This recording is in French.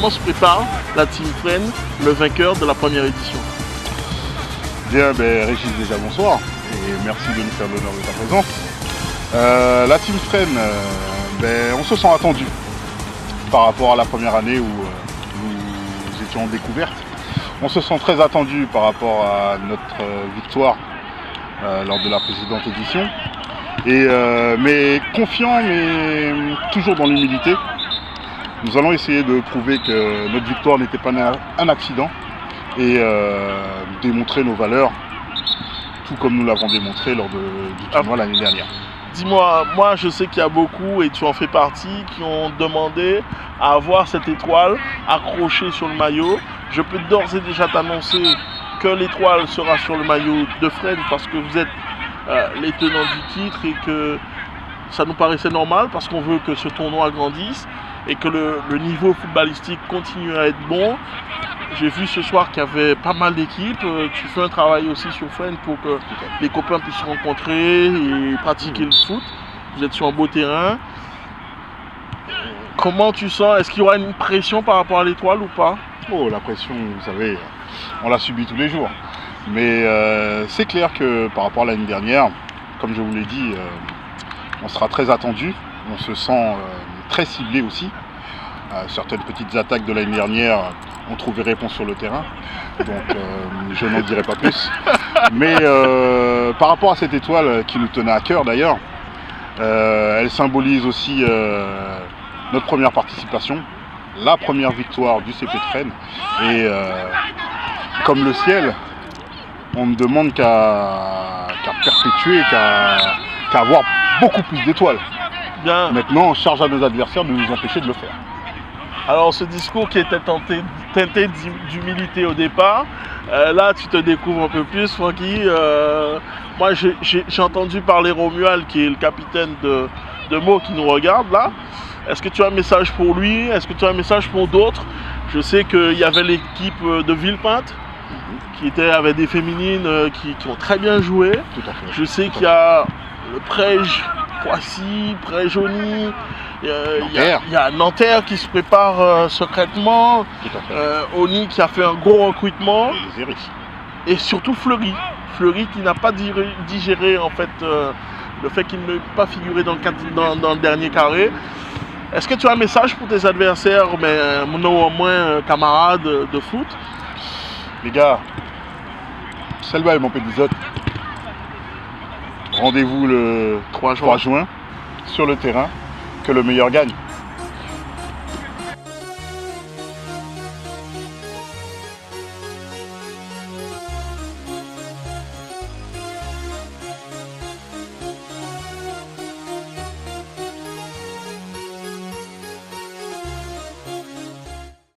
comment se prépare la Team Fresnes, le vainqueur de la première édition? Bien, Régis, déjà bonsoir et merci de nous faire l'honneur de ta présence. La Team Fresnes, on se sent attendu par rapport à la première année où nous étions en découverte. On se sent très attendu par rapport à notre victoire lors de la précédente édition. Mais confiant, mais toujours dans l'humilité. Nous allons essayer de prouver que notre victoire n'était pas un accident et démontrer nos valeurs, tout comme nous l'avons démontré lors du tournoi l'année dernière. Dis-moi, moi je sais qu'il y a beaucoup, et tu en fais partie, qui ont demandé à avoir cette étoile accrochée sur le maillot. Je peux d'ores et déjà t'annoncer que l'étoile sera sur le maillot de Fresnes parce que vous êtes les tenants du titre et que ça nous paraissait normal parce qu'on veut que ce tournoi grandisse et que le niveau footballistique continue à être bon. J'ai vu ce soir qu'il y avait pas mal d'équipes. Tu fais un travail aussi sur Fresnes pour que les copains puissent se rencontrer et pratiquer le foot. Vous êtes sur un beau terrain. Comment tu sens? Est-ce qu'il y aura une pression par rapport à l'étoile ou pas? Oh, la pression, vous savez, on la subit tous les jours. Mais c'est clair que par rapport à l'année dernière, comme je vous l'ai dit, on sera très attendu. On se sent très ciblé aussi. Certaines petites attaques de l'année dernière ont trouvé réponse sur le terrain. Donc je n'en dirai pas plus. Mais par rapport à cette étoile qui nous tenait à cœur d'ailleurs, elle symbolise aussi notre première participation, la première victoire du CP de Fresnes. Et comme le ciel, on ne demande qu'à perpétuer, qu'à avoir beaucoup plus d'étoiles. Bien. Maintenant, charge à nos adversaires de nous empêcher de le faire. Alors ce discours qui était teinté d'humilité au départ, là tu te découvres un peu plus, Francky. Moi j'ai entendu parler Romuald qui est le capitaine de Meaux qui nous regarde là. Est-ce que tu as un message pour lui? Est-ce que tu as un message pour d'autres? Je sais qu'il y avait l'équipe de Villepinte qui avait des féminines qui ont très bien joué. Tout à fait. Je sais qu'il y a le Prège, Poissy, Prège-Jauny. Il y a Nanterre qui se prépare secrètement. Tout à fait. Oni qui a fait un gros recrutement. Et les Iris. Et surtout Fleury. Fleury qui n'a pas digéré en fait le fait qu'il ne peut pas figurer dans le dernier carré. Est-ce que tu as un message pour tes adversaires, mais au moins camarades de foot? Les gars, Selva et Montpellier, rendez-vous le 3 juin sur le terrain, que le meilleur gagne.